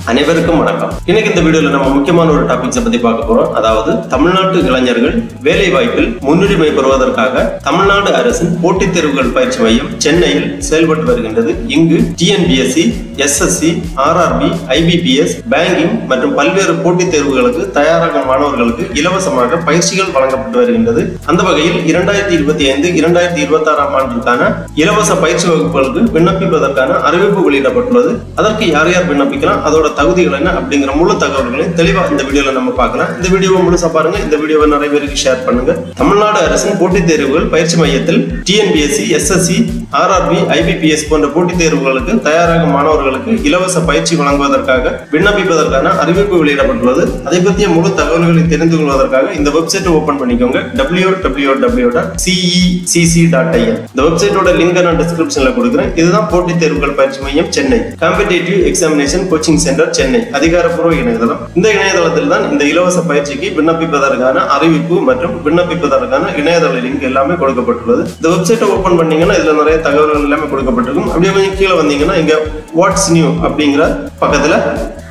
அனைவருக்கும் வணக்கம். இன்னைக்கு இந்த வீடியோல நம்ம முக்கியமான ஒரு டாபிக்ஸ் பத்தி பார்க்க போறோம். அதாவது தமிழ்நாட்டு இளைஞர்கள் வேலை வாய்ப்பில் முன்னுரிமை பெறுவதற்காக தமிழ்நாடு அரசின் போட்டித் தேர்வுகள் பயிற்சி மையம் சென்னையில் செயல்பட்டு வருகின்றது. இங்கு TNPSC, SSC, RRB, IBPS, banking மற்றும் பல்வேறு போட்டித் தேர்வுகளுக்கு தயாராகும் மாணவர்களுக்கு இலவசமாக பயிற்சிகள் வழங்கப்பட்டு வருகின்றது. அந்த வகையில் 2025-2026 ஆண்டிற்கான இலவச பயிற்சி வகுப்புகளுக்கு விண்ணப்பிப்பதற்கான அறிவிப்பு வெளியிடப்பட்டுள்ளது. அதற்கு யார் யார் விண்ணப்பிக்கலாம், அதோட தகுதிகள் என்ன அப்படிங்கிற முழு தகவல்களையும் தெளிவா இந்த வீடியோல நம்ம பார்க்கலாம். இந்த வீடியோவை முழுசா பாருங்க. இந்த வீடியோவை நிறைய பேருக்கு ஷேர் பண்ணுங்க. தமிழ்நாடு அரசின் போட்டித் தேர்வுகள் பயிற்சி மையத்தில் டிஎன்பிஎஸ்சி, எஸ்எஸ்சி, ஆர்ஆர்பி, ஐபிபிஎஸ் போன்ற போட்டித் தேர்வுகளுக்கு தயாராகும் மாணவர்களுக்கு இலவச பயிற்சி வழங்குவதற்காக விண்ணப்பிப்பதற்கான அறிவிப்பு வெளியிடப்பட்டுள்ளது. அதை பற்றிய முழு தகவல்களை தெரிந்து கொள்வதற்காக இந்த வெப்சைட் ஓபன் பண்ணிக்கோங்க. www.cecc.in. இந்த வெப்சைட்டோட லிங்க் நான் டிஸ்கிரிப்ஷன்ல கொடுக்கிறேன். இதுதான் போட்டித் தேர்வுகள் பயிற்சி மையம் Chennai, competitive examination coaching centre Chennai அதிகாரப்பூர்வ இணையதளம். இந்த இணையதளத்தில் தான் இந்த இலவச பயிற்சிக்கு விண்ணப்பிப்பதற்கான அறிவிப்பு மற்றும் விண்ணப்பிப்பதற்கான இணையதள லிங்க் எல்லாமே கொடுக்கப்பட்டுள்ளது. இந்த வெப்சைட்டை ஓபன் பண்ணீங்கன்னா இதுல நிறைய தகவல்கள் எல்லாமே கொடுக்கப்பட்டிருக்கும். அப்படியே கொஞ்சம் கீழே வந்தீங்கன்னா இங்க வாட்ஸ் நியூ அப்படிங்கிற பக்கத்துல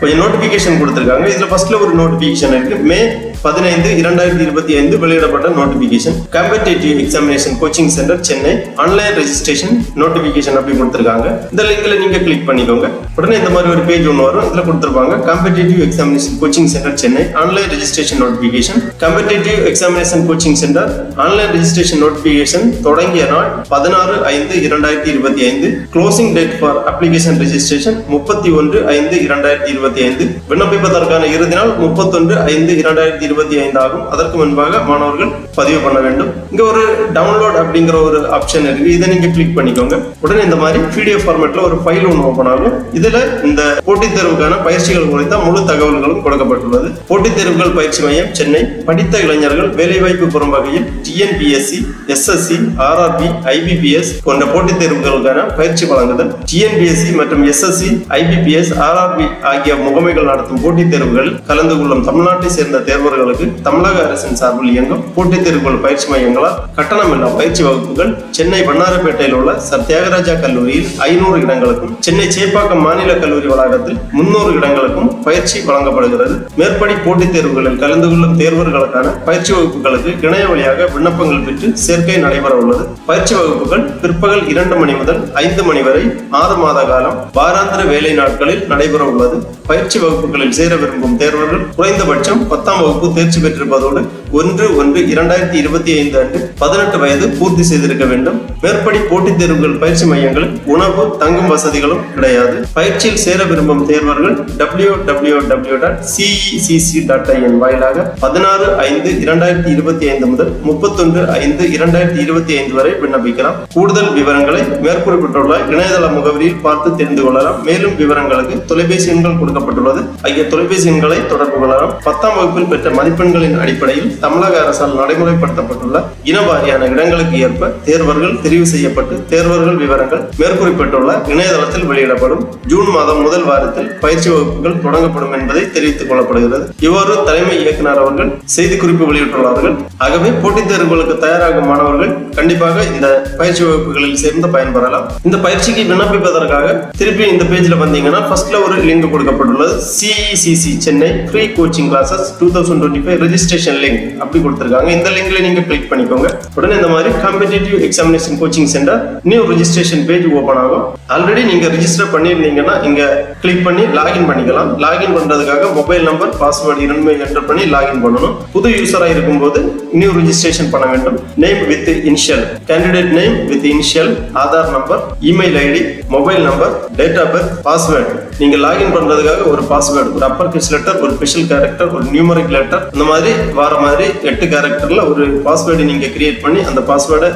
கொஞ்சம் நோட்டிபிகேஷன் கொடுத்திருக்காங்க. இதுல ஃபர்ஸ்ட்ல ஒரு நோட்டிபிகேஷன் இருக்கு. மே 15, 2025 வெளியிடப்பட்ட notification, competitive examination coaching centre Chennai online registration notification அப்படி கொடுத்திருக்காங்க. இந்த லிங்க்ல நீங்க கிளிக் பண்ணிக்கோங்க. உடனே இந்த மாதிரி ஒரு பேஜ் ஒன்று வரும். இதுல கொடுத்திருப்பாங்க competitive examination coaching centre Chennai online registration notification. Competitive examination coaching centre online registration notification தொடங்கிய நாள் 16/5/2025. Closing date for application registration 31/5/2025. விண்ணப்பிப்பதற்கான இறுதி நாள் 31/5/2025 ஆகும். அதற்கு முன்பாக மாணவர்கள் பதிவு பண்ண வேண்டும். இங்க ஒரு டவுன்லோட் அப்படிங்கிற ஒரு ஆப்ஷன் இருக்கு. இதை நீங்க கிளிக் பண்ணிக்கோங்க. உடனே இந்த மாதிரி PDF ஃபார்மேட்ல ஒரு ஃபைல் ஒன்று ஓபன் ஆகும். இதுல இந்த போட்டித் தேர்வுக்கான பயிற்சிகள் குறித்த முழு தகவல்களும் கொடுக்கப்பட்டுள்ளது. போட்டித் தேர்வுகள் பயிற்சி மையம் சென்னை படித்த இளைஞர்கள் வேலைவாய்ப்பு பெறும் வகையில் டிஎன்பிஎஸ்சி, எஸ்எஸ்சி, ஆர்ஆர்பி, ஐபிபிஎஸ் போன்ற போட்டித் தேர்வுகளுக்கான பயிற்சி வழங்குதல். டிஎன்பிஎஸ்சி மற்றும் எஸ்எஸ்சி, ஐபிபிஎஸ், ஆர்ஆர்பி ஆகிய முகமைகள் நடத்தும் போட்டித் தேர்வுகளில் கலந்து கொள்ளும் தமிழ்நாட்டை சேர்ந்த தேர்வர்களுக்கு தமிழக அரசின் சார்பில் இயங்கும் போட்டித் தேர்வுகள் பயிற்சி மையங்களால் கட்டணமில்லா பயிற்சி வகுப்புகள் சென்னை வண்ணாரப்பேட்டையில் உள்ள சர் தியாகராஜா கல்லூரியில் 500 இடங்களுக்கும், சென்னை சேப்பாக்கம் மாநில கல்லூரி வளாகத்தில் 300 இடங்களுக்கும் பயிற்சி வழங்கப்படுகிறது. மேற்படி போட்டித் தேர்வுகளில் கலந்து கொள்ளும் தேர்வர்களுக்கான பயிற்சி வகுப்புகளுக்கு இணைய வழியாக விண்ணப்பங்கள் பெற்று சேர்க்கை நடைபெற உள்ளது. பயிற்சி வகுப்புகள் பிற்பகல் 2 மணி முதல் 5 மணி வரை 6 மாத காலம் வாராந்திர வேலை நாட்களில் நடைபெற உள்ளது. பயிற்சி வகுப்புகளில் சேர விரும்பும் தேர்வர்கள் குறைந்தபட்சம் 10ஆம் வகுப்பு தேர்ச்சி பெற்றிருப்பதோடு 1/1/2025 அன்று 18 வயது பூர்த்தி செய்திருக்க வேண்டும். மேற்படி போட்டித் தேர்வுகள் பயிற்சி மையங்களில் உணவு, தங்கும் வசதிகளும் கிடையாது. பயிற்சியில் சேர விரும்பும் தேர்வர்கள் www.cecc.in வாயிலாக 16/5/2025 முதல் 31/5/2025 வரை விண்ணப்பிக்கலாம். கூடுதல் விவரங்களை மேற்குறிப்பிட்டுள்ள இணையதள முகவரியில் பார்த்து தெரிந்து கொள்ளலாம். மேலும் விவரங்களுக்கு தொலைபேசி எண்கள் கொடுக்கப்பட்டுள்ளது. ஆகிய தொலைபேசி எண்களை தொடர்பு கொள்ளலாம். 10ஆம் வகுப்பில் பெற்ற மதிப்பெண்களின் அடிப்படையில் தமிழக அரசால் நடைமுறைப்படுத்தப்பட்டுள்ள இனவாரியான இடங்களுக்கு ஏற்ப தேர்வர்கள் தெரிவு செய்யப்பட்டு தேர்வர்கள் விவரங்கள் மேற்குறிப்பிட்டுள்ள இணையதளத்தில் வெளியிடப்படும். ஜூன் மாதம் முதல் வாரத்தில் பயிற்சி வகுப்புகள் தொடங்கப்படும் என்பதை தெரிவித்துக் கொள்ளப்படுகிறது. இவ்வாறு தலைமை இயக்குனர் அவர்கள் செய்திக்குறிப்பு வெளியிட்டுள்ளார்கள். ஆகவே போட்டித் தேர்வுகளுக்கு தயாராகும் மாணவர்கள் கண்டிப்பாக இந்த பயிற்சி வகுப்புகளில் சேர்ந்து பயன்பெறலாம். இந்த பயிற்சிக்கு விண்ணப்பிப்பதற்காக திருப்பி இந்த பேஜ்ல வந்தீங்கன்னா ஃபர்ஸ்ட்ல ஒரு லிங்க் கொடுக்கப்பட்டுள்ளது. CECC Chennai free coaching classes 2025 registration link அப்படி கொடுத்திருக்காங்க. இந்த லிங்க்ல நீங்க கிளிக் பண்ணிக்கோங்க. உடனே இந்த மாதிரி competitive examination coaching centre new registration page open ஆகும். ஆல்ரெடி நீங்க ரெஜிஸ்டர் பண்ணிருந்தீங்கன்னா இங்க கிளிக் பண்ணி லாகின் பண்ணிக்கலாம். லாகின் பண்றதுக்காக மொபைல் நம்பர், பாஸ்வேர்டு இரண்டுமே என்டர் பண்ணி லாகின் பண்ணணும். புது யூசரா இருக்கும்போது நியூ ரெஜிஸ்ட்ரேஷன் பண்ண வேண்டும். Name with initial, candidate name with initial, Aadhaar number, email ID, mobile number, date of birth, password. நீங்க லாகின் பண்றதுக்காக ஒரு பாஸ்வேர்டு, ஒரு அப்பர் கேஸ் லெட்டர், ஒரு ஸ்பெஷல் கேரக்டர், ஒரு நியூமரிக் லெட்டர், இந்த மாதிரி வார மாதிரி 8 கேரக்டர்ல ஒரு பாஸ்வேர்டு நீங்க கிரியேட் பண்ணி அந்த பாஸ்வேர்டை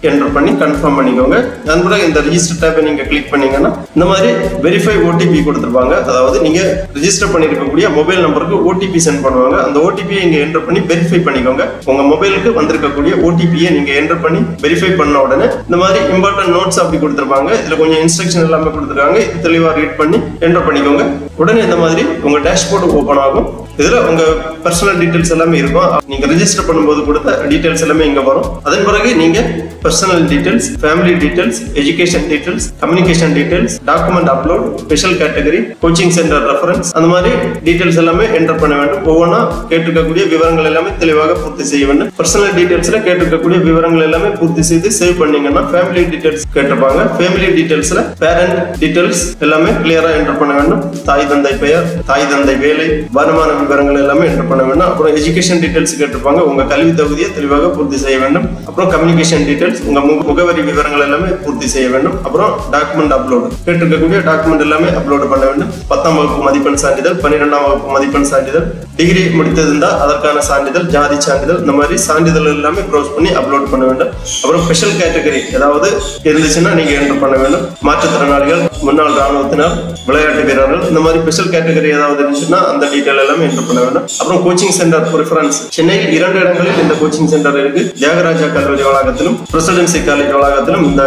என்டர் பண்ணி கன்ஃபார்ம் பண்ணிக்கோங்க. அதன் பிறகு இந்த ரெஜிஸ்டர் டேப்பை நீங்க கிளிக் பண்ணீங்கன்னா இந்த மாதிரி வெரிஃபை OTP கொடுத்துருப்பாங்க. அதாவது நீங்க ரெஜிஸ்டர் பண்ணிருக்கக்கூடிய மொபைல் நம்பருக்கு OTP சென்ட் பண்ணுவாங்க. அந்த OTP நீங்க என்டர் பண்ணி வெரிஃபை பண்ணிக்கோங்க. உங்க மொபைலுக்கு வந்திருக்கக்கூடிய OTP-யை நீங்க என்டர் பண்ணி வெரிஃபை பண்ண உடனே இந்த மாதிரி இம்பார்ட்டன்ட் நோட்ஸ் அப்படி கொடுத்துருப்பாங்க. இதுல கொஞ்சம் இன்ஸ்ட்ரக்ஷன் எல்லாமே கொடுத்துருக்காங்க. இது தெளிவா ரீட் பண்ணி என்டர் பண்ணிக்கோங்க. உடனே இந்த மாதிரி உங்க டேஷ்போர்டு ஓபன் ஆகும். இதுல உங்க பர்சனல் டீடைல்ஸ் எல்லாமே இருக்கும். நீங்க ரெஜிஸ்டர் பண்ணும்போது கொடுத்த டீடைல்ஸ் எல்லாமே இங்க வரும். அதன் பிறகு நீங்க personal details, family details, education details, communication details, document upload, special category, coaching centre reference, அந்த மாதிரி டீடைல்ஸ் எல்லாமே என்டர் பண்ண வேண்டும். ஒவ்வொன்றா கேட்டிருக்கக்கூடிய விவரங்கள் எல்லாமே தெளிவாக பூர்த்தி செய்ய வேண்டும். பர்சனல் டீடைல்ஸ்ல கேட்டிருக்கக்கூடிய விவரங்கள் எல்லாமே பூர்த்தி செய்து சேவ் பண்ணீங்கன்னா ஃபேமிலி டீடைல்ஸ் கேட்டிருப்பாங்க. ஃபேமிலி டீடைல்ஸ்ல பேரண்ட் டீடைல்ஸ் எல்லாமே கிளியரா என்டர் பண்ண வேண்டும். தாய் தந்தை பெயர், தாய் தந்தை வேலை, வருமான விவரங்கள் எல்லாமே என்டர் பண்ண வேண்டும். அப்புறம் எஜுகேஷன் டீடைல்ஸ் கேட்டிருப்பாங்க, உங்க கல்வி தகுதியை தெளிவாக பூர்த்தி செய்ய வேண்டும். அப்புறம் கம்யூனிகேஷன் டீடைல்ஸ், உங்க முகவரி விவரங்கள் எல்லாமே பூர்த்தி செய்ய வேண்டும். அப்புறம் டாக்குமெண்ட் அப்லோட், கேட்டிருக்கக்கூடிய டாக்குமெண்ட் எல்லாமே அப்லோட் பண்ண வேண்டும். 10ஆம் வகுப்பு மதிப்பெண் சான்றிதழ், 12ஆம் வகுப்பு மதிப்பெண் சான்றிதழ், டிகிரி முடித்ததிருந்தா அதற்கான சான்றிதழ், ஜாதி சான்றிதழ், இந்த மாதிரி சான்றிதழ் எல்லாமே ப்ரௌஸ் பண்ணி அப்லோட் பண்ண வேண்டும். அப்புறம் ஸ்பெஷல் கேட்டகரி ஏதாவது இருந்துச்சுன்னா நீங்க என்டர் பண்ண வேண்டும். மாற்றுத்திறனாளிகள், முன்னாள் ராணுவத்தினர், விளையாட்டு வீரர்கள், இந்த மாதிரி ஸ்பெஷல் கேட்டகரி ஏதாவது இருந்துச்சுன்னா அந்த டீடைல் எல்லாமே என்டர் பண்ண வேண்டும். அப்புறம் கோச்சிங் சென்டர் ப்ரிஃபரன்ஸ், சென்னையில் 2 இடங்களில் இந்த கோச்சிங் சென்டர் இருக்கு. தியாகராஜா கல்லூரி வளாகத்திலும் பிரசிடென்சி காலேஜ் வளாகத்திலும் இந்த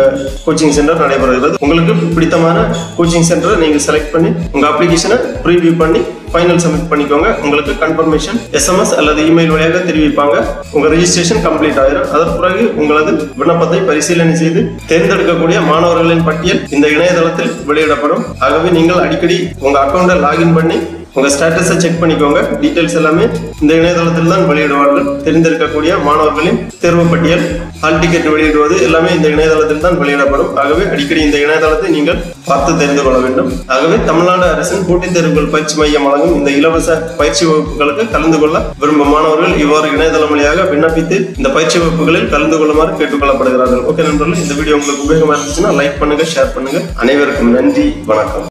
கோச்சிங் சென்டர் நடைபெறுகிறது. உங்களுக்கு பிடித்தமான கோச்சிங் சென்டரை நீங்க செலக்ட் பண்ணி உங்க அப்ளிகேஷனை ப்ரீவியூ பண்ணி ஃபைனல் சப்மிட் பண்ணிக்கோங்க. உங்களுக்கு கன்ஃபர்மேஷன் SMS அல்லது இமெயில் வழியாக தெரிவிப்பாங்க. உங்க ரெஜிஸ்ட்ரேஷன் கம்ப்ளீட் ஆயிரும். அதற்கு பிறகு உங்களது விண்ணப்பத்தை பரிசீலனை செய்து தேர்ந்தெடுக்கக்கூடிய மாணவர்களின் பட்டியல் இந்த இணையதளத்தில் வெளியிடப்படும். ஆகவே நீங்கள் அடிக்கடி உங்க அக்கௌண்ட்டை லாகின் பண்ணி உங்க ஸ்டேட்டஸை செக் பண்ணிக்கோங்க. டீடைல்ஸ் எல்லாமே இந்த இணையதளத்தில் தான் வெளியிடுவார்கள். தெரிந்திருக்கக்கூடிய மாணவர்களின் தேர்வு பட்டியல், ஹால் டிக்கெட் வெளியிடுவது எல்லாமே இந்த இணையதளத்தில் தான் வெளியிடப்படும். ஆகவே அடிக்கடி இந்த இணையதளத்தை நீங்கள் பார்த்து தெரிந்து கொள்ள வேண்டும். ஆகவே தமிழ்நாடு அரசின் போட்டித் தேர்வுகள் பயிற்சி மையம் வழங்கும் இந்த இலவச பயிற்சி வகுப்புகளுக்கு கலந்து கொள்ள விரும்பும் மாணவர்கள் இவ்வாறு இணையதளம் வழியாக விண்ணப்பித்து இந்த பயிற்சி வகுப்புகளில் கலந்து கொள்ளுமாறு கேட்டுக்கொள்ளப்படுகிறார்கள். ஓகே நண்பர்களே, இந்த வீடியோ உங்களுக்கு உபயோகமாக இருந்துச்சுன்னா லைக் பண்ணுங்க, ஷேர் பண்ணுங்க. அனைவருக்கும் நன்றி, வணக்கம்.